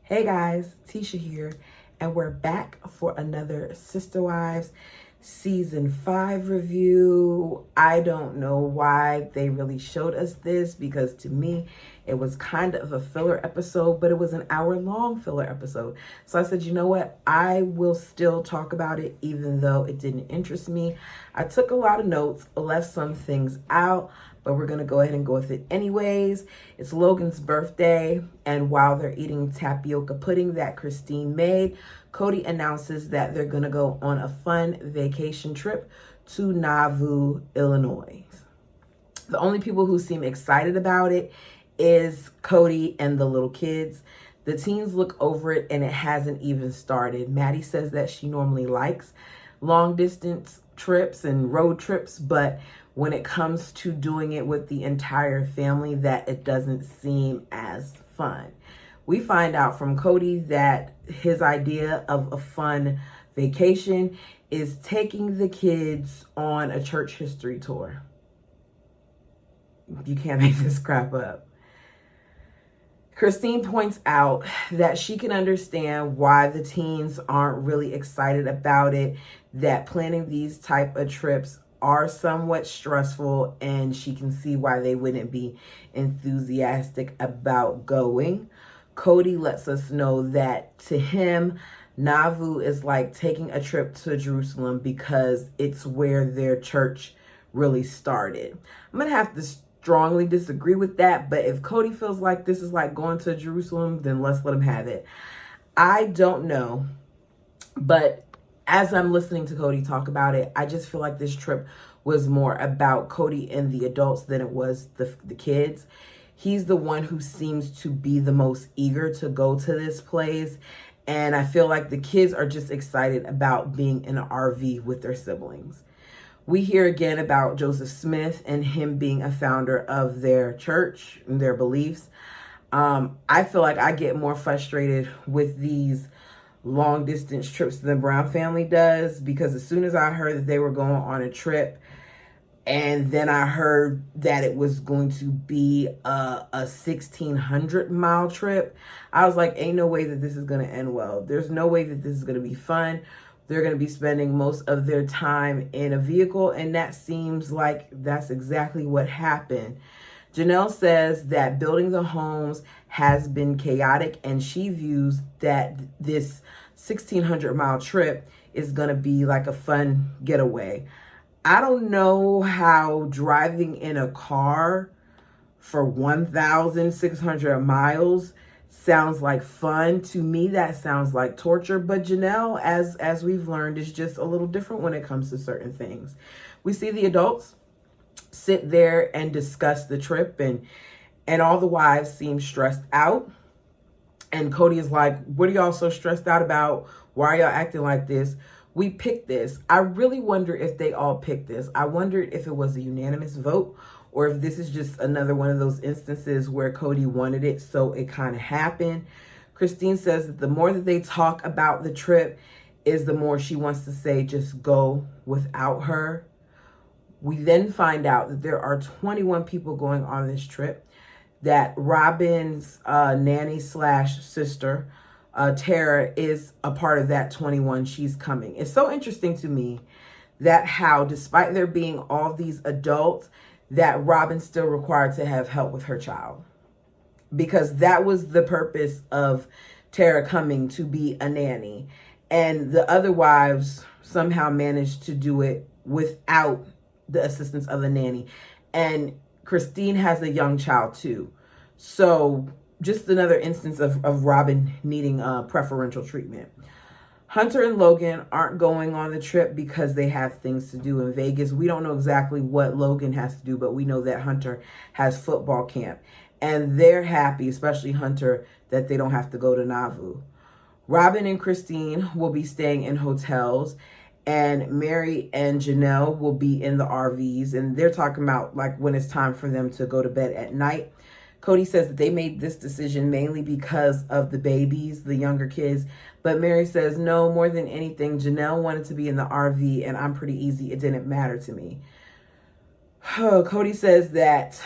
Hey guys, Tisha here, and we're back for another Sister Wives Season 5 review. I don't know why they really showed us this, because to me, it was kind of a filler episode, but it was an hour-long filler episode. So I said, you know what? I will still talk about it, even though it didn't interest me. I took a lot of notes, left some things out, but we're going to go ahead and go with it anyways. It's Logan's birthday, and while they're eating tapioca pudding that Christine made, Cody announces that they're going to go on a fun vacation trip to Nauvoo, Illinois. The only people who seem excited about it is Cody and the little kids. The teens look over it and it hasn't even started. Maddie says that she normally likes long distance trips and road trips, but when it comes to doing it with the entire family, that it doesn't seem as fun. We find out from Cody that his idea of a fun vacation is taking the kids on a church history tour. You can't make this crap up. Christine points out that she can understand why the teens aren't really excited about it, that planning these type of trips are somewhat stressful, and she can see why they wouldn't be enthusiastic about going. Cody lets us know that to him, Nauvoo is like taking a trip to Jerusalem because it's where their church really started. I'm going to have to strongly disagree with that, but if Cody feels like this is like going to Jerusalem, then let's let him have it. I don't know, but as I'm listening to Cody talk about it, I just feel like this trip was more about Cody and the adults than it was the kids. He's the one who seems to be the most eager to go to this place, and I feel like the kids are just excited about being in an RV with their siblings. We hear again about Joseph Smith and him being a founder of their church and their beliefs. I feel like I get more frustrated with these long distance trips than Brown family does, because as soon as I heard that they were going on a trip, and then I heard that it was going to be a 1,600-mile trip, I was like, ain't no way that this is going to end well. There's no way that this is going to be fun. They're going to be spending most of their time in a vehicle, and that seems like that's exactly what happened. Janelle says that building the homes has been chaotic, and she views that this 1,600-mile trip is going to be like a fun getaway. I don't know how driving in a car for 1,600 miles sounds like fun. To me, that sounds like torture. But Janelle, as we've learned, is just a little different when it comes to certain things. We see the adults sit there and discuss the trip, and all the wives seem stressed out. And Cody is like, what are y'all so stressed out about? Why are y'all acting like this? We picked this. I really wonder if they all picked this. I wondered if it was a unanimous vote, or if this is just another one of those instances where Cody wanted it, so it kind of happened. Christine says that the more that they talk about the trip is the more she wants to say, just go without her. We then find out that there are 21 people going on this trip, that Robin's nanny slash sister, Tara, is a part of that 21. She's coming. It's so interesting to me that how, despite there being all these adults, that Robin's still required to have help with her child. Because that was the purpose of Tara coming, to be a nanny. And the other wives somehow managed to do it without the assistance of the nanny. And Christine has a young child too. So just another instance of Robin needing preferential treatment. Hunter and Logan aren't going on the trip because they have things to do in Vegas. We don't know exactly what Logan has to do, but we know that Hunter has football camp. And they're happy, especially Hunter, that they don't have to go to Nauvoo. Robin and Christine will be staying in hotels, and Mary and Janelle will be in the RVs. And they're talking about like when it's time for them to go to bed at night. Cody says that they made this decision mainly because of the babies, the younger kids. But Mary says, no, more than anything, Janelle wanted to be in the RV, and I'm pretty easy. It didn't matter to me. Cody says that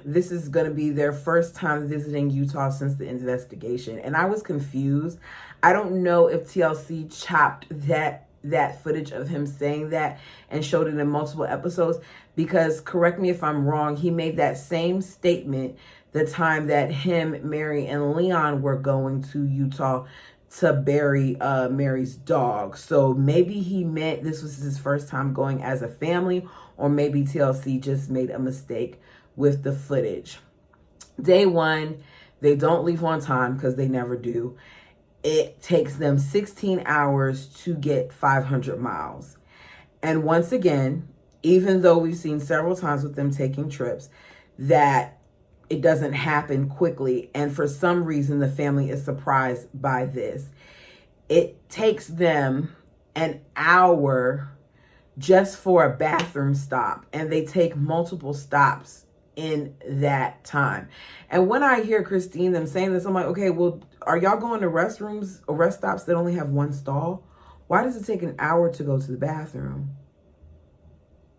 this is going to be their first time visiting Utah since the investigation. And I was confused. I don't know if TLC chopped that footage of him saying that and showed it in multiple episodes, because, correct me if I'm wrong, he made that same statement the time that him, Mary, and Leon were going to Utah to bury Mary's dog. So maybe he meant this was his first time going as a family, or maybe TLC just made a mistake with the footage. Day one, they don't leave on time because they never do. It takes them 16 hours to get 500 miles. And once again, even though we've seen several times with them taking trips, that it doesn't happen quickly. And for some reason, the family is surprised by this. It takes them an hour just for a bathroom stop, and they take multiple stops in that time. And when I hear Christine, them saying this, I'm like, okay, well, are y'all going to restrooms or rest stops that only have one stall? Why does it take an hour to go to the bathroom?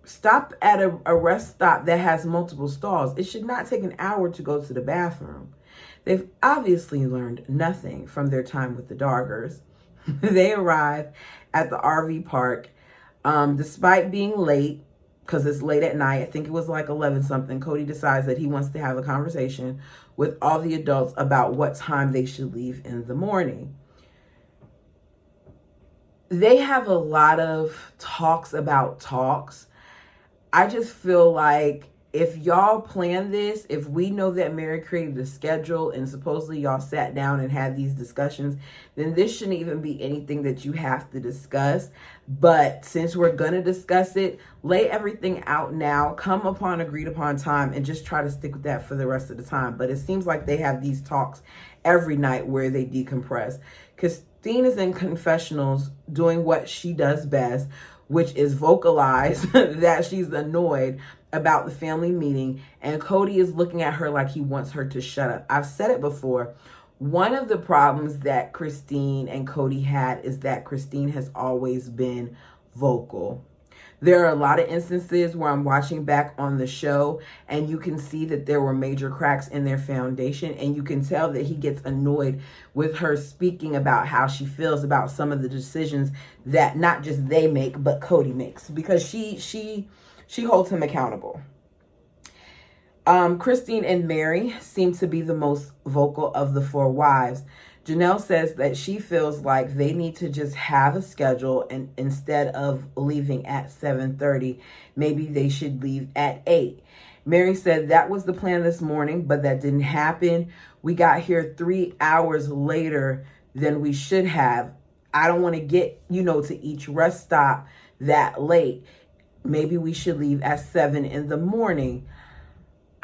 Stop at a rest stop that has multiple stalls. It should not take an hour to go to the bathroom. They've obviously learned nothing from their time with the Doggers. They arrive at the RV park. Despite being late, because it's late at night, I think it was like 11 something, Cody decides that he wants to have a conversation with all the adults about what time they should leave in the morning. They have a lot of talks about talks. I just feel like if y'all plan this, if we know that Mary created a schedule and supposedly y'all sat down and had these discussions, then this shouldn't even be anything that you have to discuss. But since we're going to discuss it, lay everything out now, come upon agreed upon time, and just try to stick with that for the rest of the time. But it seems like they have these talks every night where they decompress. Christine is in confessionals doing what she does best, which is vocalize that she's annoyed about the family meeting, and Cody is looking at her like he wants her to shut up. I've said it before. One of the problems that Christine and Cody had is that Christine has always been vocal. There are a lot of instances where I'm watching back on the show and you can see that there were major cracks in their foundation, and you can tell that he gets annoyed with her speaking about how she feels about some of the decisions that not just they make, but Cody makes, because she holds him accountable. Christine and Mary seem to be the most vocal of the four wives. Janelle says that she feels like they need to just have a schedule, and instead of leaving at 7:30, maybe they should leave at 8. Mary said that was the plan this morning, but that didn't happen. We got here 3 hours later than we should have. I don't want to get, to each rest stop that late. Maybe we should leave at 7 in the morning.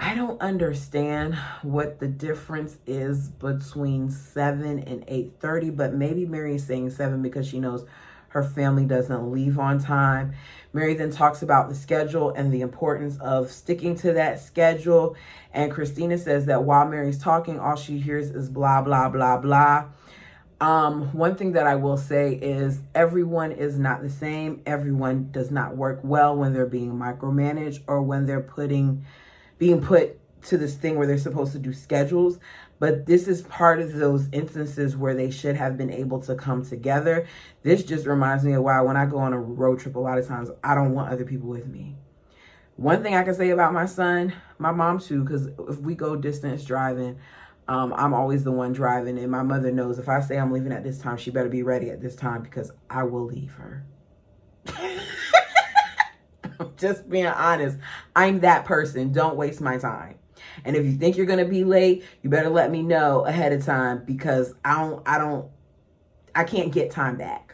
I don't understand what the difference is between 7 and 8:30, but maybe Mary is saying 7 because she knows her family doesn't leave on time. Mary then talks about the schedule and the importance of sticking to that schedule. And Christina says that while Mary's talking, all she hears is blah, blah, blah, blah. One thing that I will say is everyone is not the same. Everyone does not work well when they're being micromanaged or when they're being put to this thing where they're supposed to do schedules. But this is part of those instances where they should have been able to come together. This just reminds me of why when I go on a road trip, a lot of times I don't want other people with me. One thing I can say about my son, my mom too, because if we go distance driving, I'm always the one driving, and my mother knows if I say I'm leaving at this time, she better be ready at this time because I will leave her. Just being honest, I'm that person. Don't waste my time. And if you think you're going to be late, you better let me know ahead of time, because I can't get time back.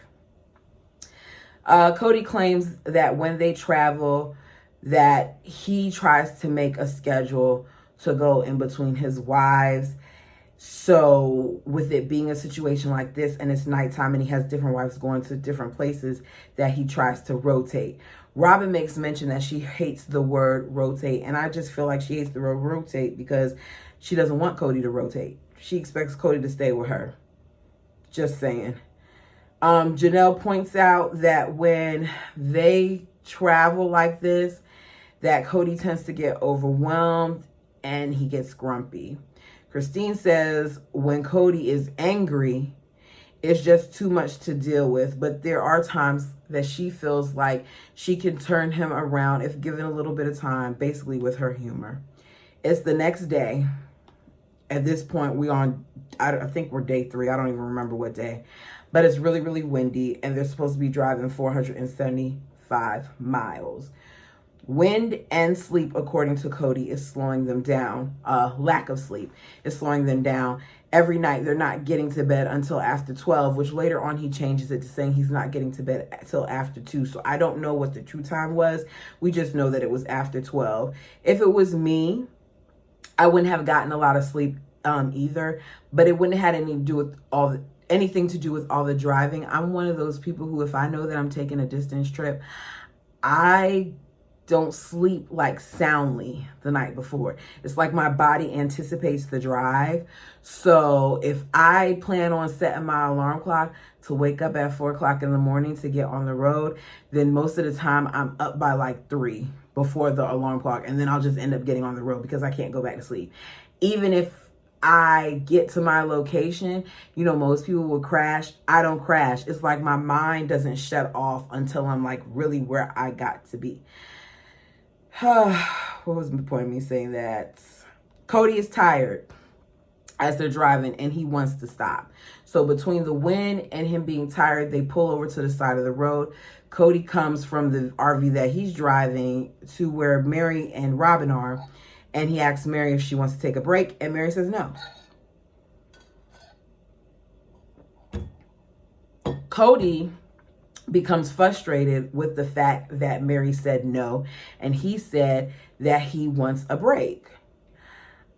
Cody claims that when they travel, that he tries to make a schedule to go in between his wives. So with it being a situation like this and it's nighttime and he has different wives going to different places, that he tries to rotate. Robin makes mention that she hates the word rotate, and I just feel like she hates the word rotate because she doesn't want Cody to rotate. She expects Cody to stay with her. Just saying. Janelle points out that when they travel like this, that Cody tends to get overwhelmed and he gets grumpy. Christine says when Cody is angry, it's just too much to deal with, but there are times that she feels like she can turn him around if given a little bit of time, basically with her humor. It's the next day. At this point, I think we're day 3. I don't even remember what day. But it's really, really windy, and they're supposed to be driving 475 miles. Wind and sleep, according to Cody, is slowing them down. Lack of sleep is slowing them down. Every night, they're not getting to bed until after 12, which later on he changes it to saying he's not getting to bed until after 2. So I don't know what the true time was. We just know that it was after 12. If it was me, I wouldn't have gotten a lot of sleep either, but it wouldn't have had anything to do with all the driving. I'm one of those people who, if I know that I'm taking a distance trip, I don't sleep like soundly the night before. It's like my body anticipates the drive. So if I plan on setting my alarm clock to wake up at 4 o'clock in the morning to get on the road, then most of the time I'm up by like 3 before the alarm clock, and then I'll just end up getting on the road because I can't go back to sleep. Even if I get to my location, most people will crash. I don't crash. It's like my mind doesn't shut off until I'm like really where I got to be. What was the point of me saying that? Cody is tired as they're driving and he wants to stop. So between the wind and him being tired, they pull over to the side of the road. Cody comes from the RV that he's driving to where Mary and Robin are, and he asks Mary if she wants to take a break, and Mary says no. Cody becomes frustrated with the fact that Mary said no, and he said that he wants a break.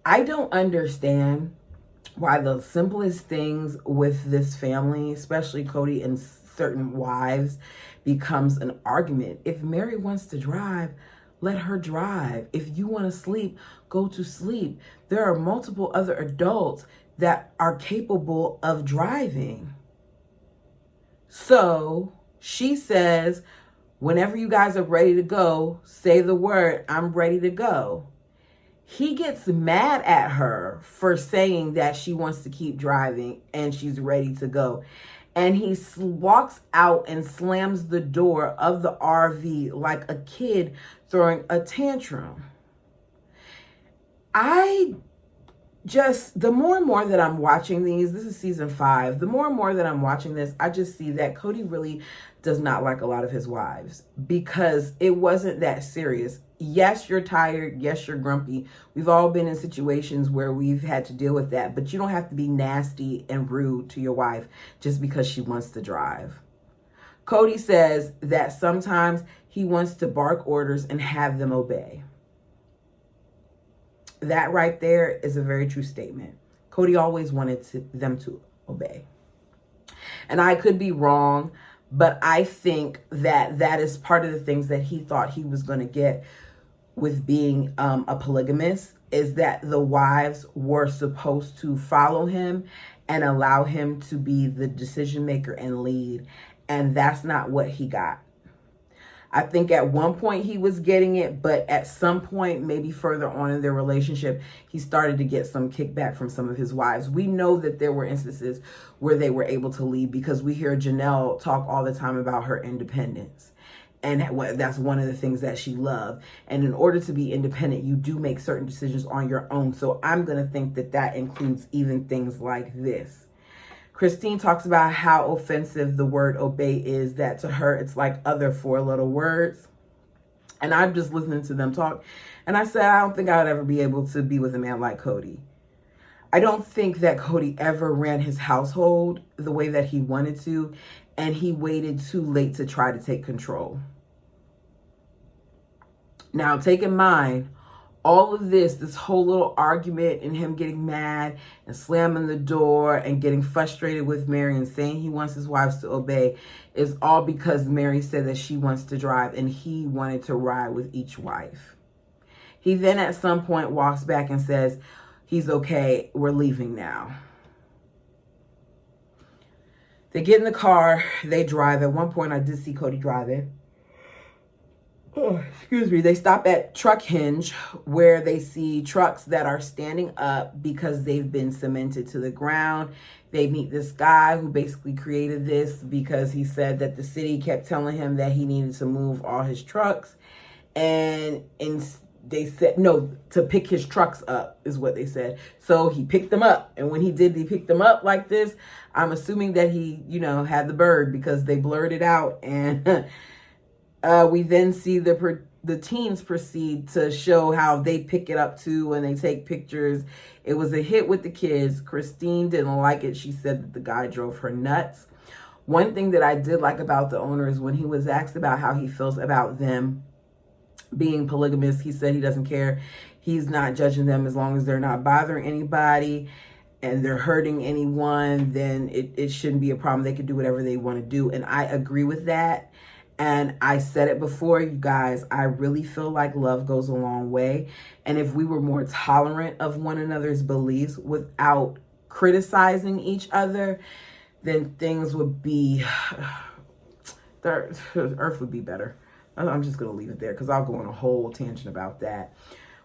I don't understand why the simplest things with this family, especially Cody and certain wives, becomes an argument. If Mary wants to drive, let her drive. If you want to sleep, go to sleep. There are multiple other adults that are capable of driving. So she says, whenever you guys are ready to go, say the word, I'm ready to go. He gets mad at her for saying that she wants to keep driving and she's ready to go. And he walks out and slams the door of the RV like a kid throwing a tantrum. The more and more that I'm watching these, this is season 5, the more and more that I'm watching this, I just see that Cody really does not like a lot of his wives because it wasn't that serious. Yes, you're tired. Yes, you're grumpy. We've all been in situations where we've had to deal with that, but you don't have to be nasty and rude to your wife just because she wants to drive. Cody says that sometimes he wants to bark orders and have them obey. That right there is a very true statement. Cody always wanted them to obey. And I could be wrong, but I think that is part of the things that he thought he was going to get with being a polygamist, is that the wives were supposed to follow him and allow him to be the decision maker and lead. And that's not what he got. I think at one point he was getting it, but at some point, maybe further on in their relationship, he started to get some kickback from some of his wives. We know that there were instances where they were able to lead because we hear Janelle talk all the time about her independence. And that's one of the things that she loved. And in order to be independent, you do make certain decisions on your own. So I'm going to think that includes even things like this. Christine talks about how offensive the word obey is, that to her, it's like other 4 little words. And I'm just listening to them talk. And I said, I don't think I would ever be able to be with a man like Cody. I don't think that Cody ever ran his household the way that he wanted to. And he waited too late to try to take control. Now, take in mind, all of this whole little argument and him getting mad and slamming the door and getting frustrated with Mary and saying he wants his wives to obey is all because Mary said that she wants to drive and he wanted to ride with each wife. He then at some point walks back and says, he's okay, we're leaving now. They get in the car, they drive. At one point I did see Cody driving. oh, excuse me, they stop at Truck Hinge, where they see trucks that are standing up because they've been cemented to the ground. They meet this guy who basically created this because he said that the city kept telling him that he needed to move all his trucks. And they said, no, to pick his trucks up is what they said. So he picked them up. And when he picked them up like this, I'm assuming that he, had the bird, because they blurred it out. And we then see the teens proceed to show how they pick it up too, and they take pictures. It was a hit with the kids. Christine didn't like it. She said that the guy drove her nuts. One thing that I did like about the owner is when he was asked about how he feels about them being polygamous, he said he doesn't care. He's not judging them as long as they're not bothering anybody and they're hurting anyone, then it shouldn't be a problem. They can do whatever they want to do. And I agree with that. And I said it before, you guys, I really feel like love goes a long way. And if we were more tolerant of one another's beliefs without criticizing each other, then things would be, the earth would be better. I'm just going to leave it there because I'll go on a whole tangent about that.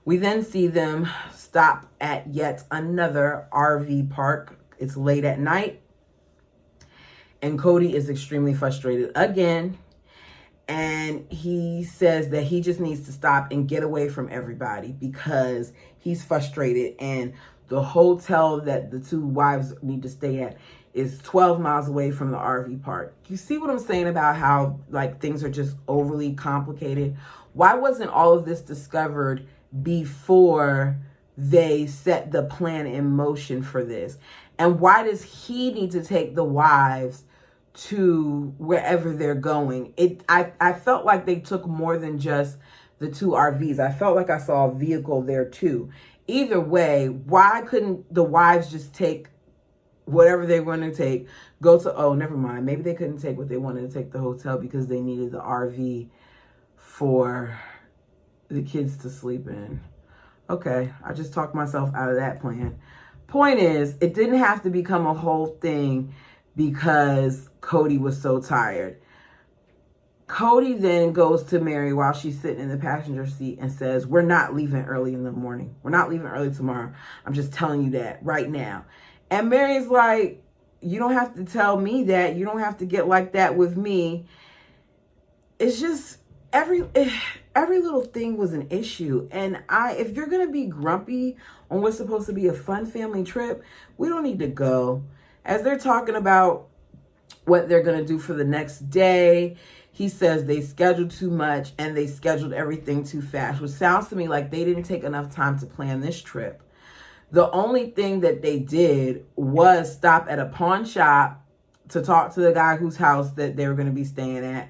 We then see them stop at yet another RV park. It's late at night. And Cody is extremely frustrated again. And he says that he just needs to stop and get away from everybody because he's frustrated. And the hotel that the two wives need to stay at is 12 miles away from the RV park. You see what I'm saying about how things are just overly complicated? Why wasn't all of this discovered before they set the plan in motion for this? And why does he need to take the wives to wherever they're going? I felt like they took more than just the two RVs. I felt like I saw a vehicle there too. Either way, why couldn't the wives just take whatever they want to take, go to, oh, never mind. Maybe they couldn't take what they wanted to take, the hotel, because they needed the RV for the kids to sleep in. Okay, I just talked myself out of that plan. Point is, it didn't have to become a whole thing because Cody was so tired. Cody then goes to Mary while she's sitting in the passenger seat and says, we're not leaving early in the morning. We're not leaving early tomorrow. I'm just telling you that right now. And Mary's like, you don't have to tell me that. You don't have to get like that with me. It's just every little thing was an issue. And if you're going to be grumpy on what's supposed to be a fun family trip, we don't need to go. As they're talking about what they're going to do for the next day, he says they scheduled too much and they scheduled everything too fast, which sounds to me like they didn't take enough time to plan this trip. The only thing that they did was stop at a pawn shop to talk to the guy whose house that they were going to be staying at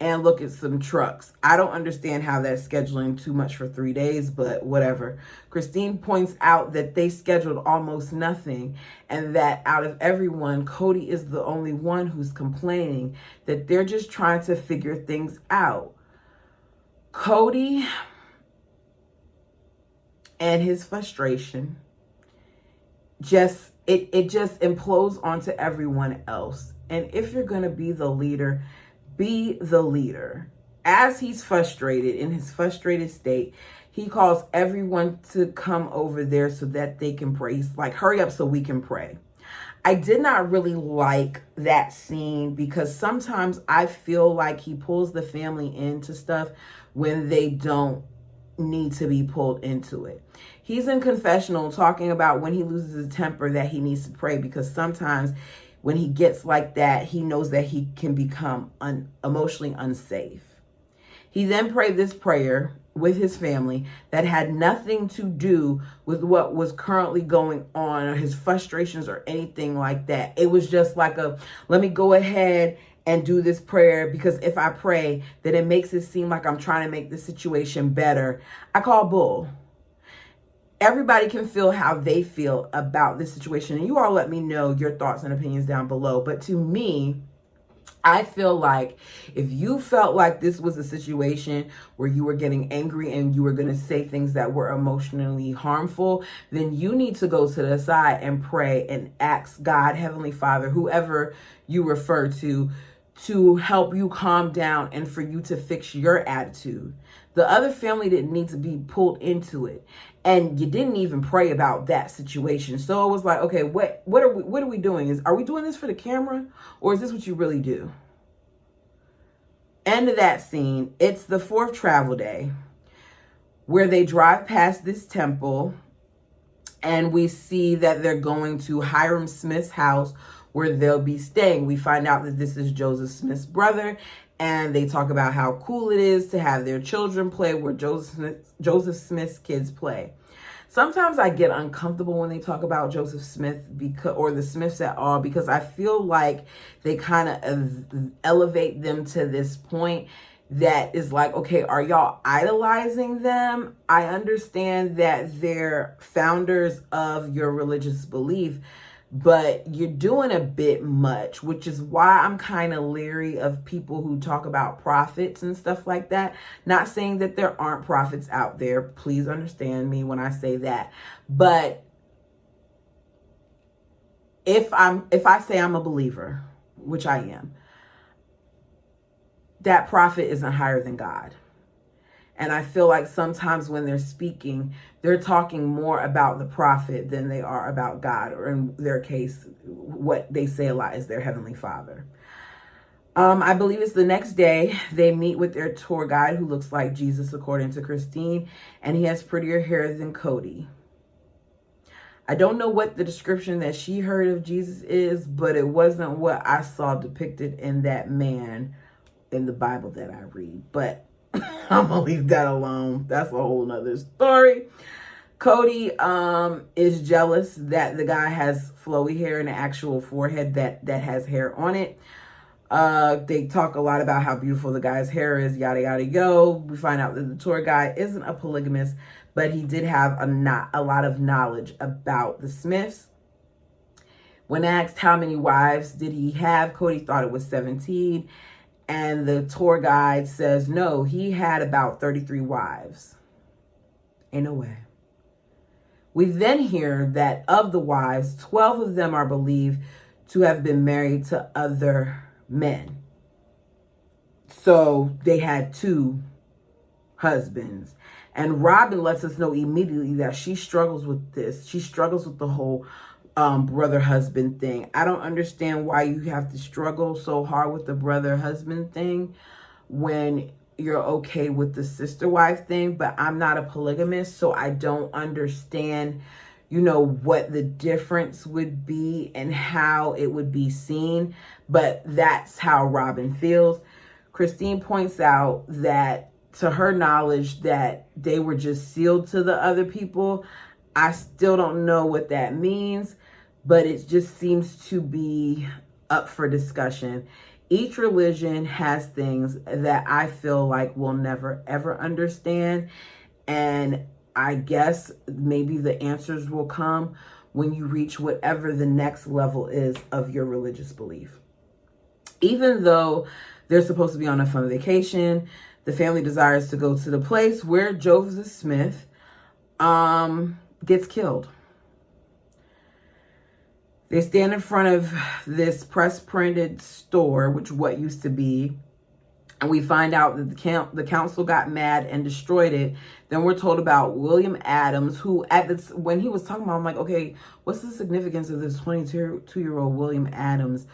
and look at some trucks. I don't understand how that's scheduling too much for 3 days, but whatever. Christine points out that they scheduled almost nothing and that out of everyone, Cody is the only one who's complaining that they're just trying to figure things out. Cody and his frustration it just implodes onto everyone else. And if you're going to be the leader, be the leader. As he's frustrated, in his frustrated state, he calls everyone to come over there so that they can pray. He's like, hurry up so we can pray. I did not really like that scene because sometimes I feel like he pulls the family into stuff when they don't need to be pulled into it. He's in confessional talking about when he loses his temper that he needs to pray because sometimes when he gets like that, he knows that he can become emotionally unsafe. He then prayed this prayer with his family that had nothing to do with what was currently going on or his frustrations or anything like that. It was just like let me go ahead and do this prayer because if I pray, then it makes it seem like I'm trying to make the situation better. I call bull. Everybody can feel how they feel about this situation. And you all let me know your thoughts and opinions down below. But to me, I feel like if you felt like this was a situation where you were getting angry and you were going to say things that were emotionally harmful, then you need to go to the side and pray and ask God, Heavenly Father, whoever you refer to to help you calm down and for you to fix your attitude. The other family didn't need to be pulled into it. And you didn't even pray about that situation. So it was like, okay, what are we doing? Are we doing this for the camera, or is this what you really do? End of that scene. It's the fourth travel day where they drive past this temple, and we see that they're going to Hiram Smith's house where they'll be staying. We find out that this is Joseph Smith's brother, and they talk about how cool it is to have their children play where Joseph Smith's kids play. Sometimes I get uncomfortable when they talk about Joseph Smith or the Smiths at all, because I feel like they kind of elevate them to this point that is like, okay, are y'all idolizing them? I understand that they're founders of your religious belief, but you're doing a bit much, which is why I'm kind of leery of people who talk about prophets and stuff like that. Not saying that there aren't prophets out there. Please understand me when I say that. But if I say I'm a believer, which I am, that prophet isn't higher than God. And I feel like sometimes when they're speaking, they're talking more about the prophet than they are about God, or in their case, what they say a lot is their heavenly father. I believe it's the next day. They meet with their tour guide, who looks like Jesus, according to Christine, and he has prettier hair than Cody. I don't know what the description that she heard of Jesus is, but it wasn't what I saw depicted in that man in the Bible that I read. But I'm gonna leave that alone. That's a whole nother story. Cody is jealous that the guy has flowy hair and an actual forehead that has hair on it. They talk a lot about how beautiful the guy's hair is, yada yada yo. We find out that the tour guide isn't a polygamist, but he did have a lot of knowledge about the Smiths. When asked how many wives did he have, Cody thought it was 17. And the tour guide says, no, he had about 33 wives. Ain't no way. We then hear that of the wives, 12 of them are believed to have been married to other men. So they had 2 husbands. And Robin lets us know immediately that she struggles with this. She struggles with the whole brother-husband thing. I don't understand why you have to struggle so hard with the brother-husband thing when you're okay with the sister-wife thing. But I'm not a polygamist, so I don't understand, what the difference would be and how it would be seen. But that's how Robin feels. Christine points out that, to her knowledge, that they were just sealed to the other people. I still don't know what that means, but it just seems to be up for discussion. Each religion has things that I feel like we'll never, ever understand. And I guess maybe the answers will come when you reach whatever the next level is of your religious belief. Even though they're supposed to be on a fun vacation, the family desires to go to the place where Joseph Smith gets killed. They stand in front of this press printed store, which what used to be, and we find out that the council got mad and destroyed it. Then we're told about William Adams, who when he was talking about, I'm like, okay, what's the significance of this 22-year-old William Adams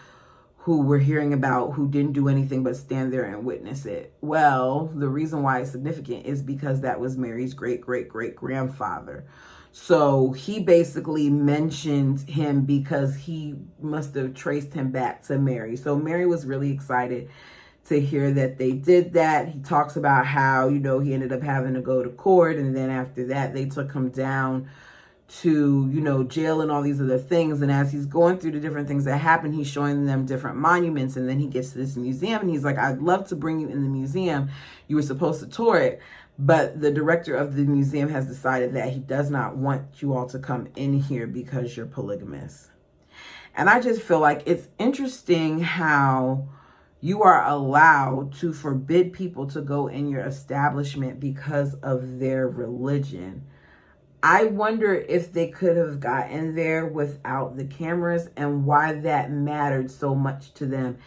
who we're hearing about, who didn't do anything but stand there and witness it? Well, the reason why it's significant is because that was Mary's great-great-great-grandfather. So he basically mentioned him because he must have traced him back to Mary. So Mary was really excited to hear that they did that. He talks about how, he ended up having to go to court. And then after that, they took him down to, jail and all these other things. And as he's going through the different things that happen, he's showing them different monuments. And then he gets to this museum and he's like, I'd love to bring you in the museum. You were supposed to tour it. But the director of the museum has decided that he does not want you all to come in here because you're polygamists. And I just feel like it's interesting how you are allowed to forbid people to go in your establishment because of their religion. I wonder if they could have gotten there without the cameras and why that mattered so much to them.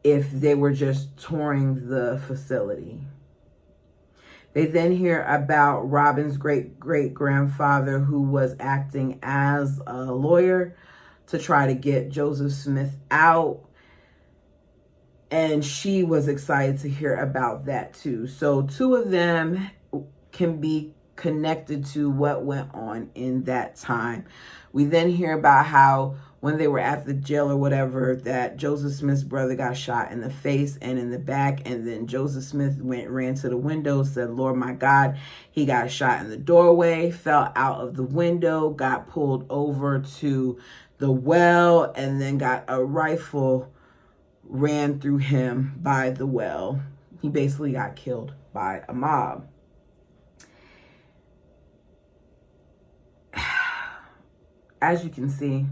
if they were just touring the facility. They then hear about Robin's great-great-grandfather, who was acting as a lawyer to try to get Joseph Smith out. And she was excited to hear about that too. So two of them can be connected to what went on in that time. We then hear about how when they were at the jail or whatever, that Joseph Smith's brother got shot in the face and in the back. And then Joseph Smith ran to the window, said, Lord, my God. He got shot in the doorway, fell out of the window, got pulled over to the well, and then got a rifle ran through him by the well. He basically got killed by a mob. As you can see,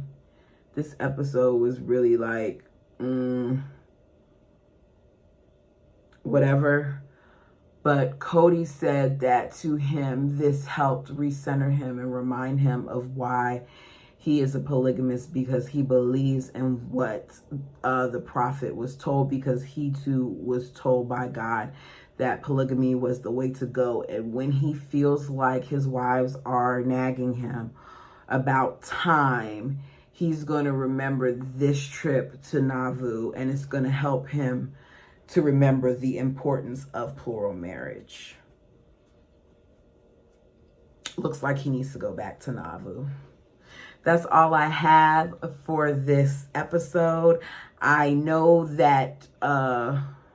this episode was really like, whatever. But Cody said that to him, this helped recenter him and remind him of why he is a polygamist, because he believes in what the prophet was told, because he too was told by God that polygamy was the way to go. And when he feels like his wives are nagging him about time, he's going to remember this trip to Nauvoo, and it's going to help him to remember the importance of plural marriage. Looks like he needs to go back to Nauvoo. That's all I have for this episode. I know that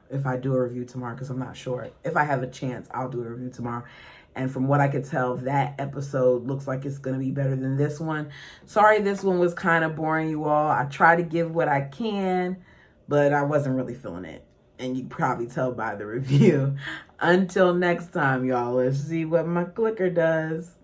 if I do a review tomorrow, because I'm not sure, if I have a chance, I'll do a review tomorrow. And from what I could tell, that episode looks like it's going to be better than this one. Sorry, this one was kind of boring, you all. I try to give what I can, but I wasn't really feeling it. And you can probably tell by the review. Until next time, y'all, let's see what my clicker does.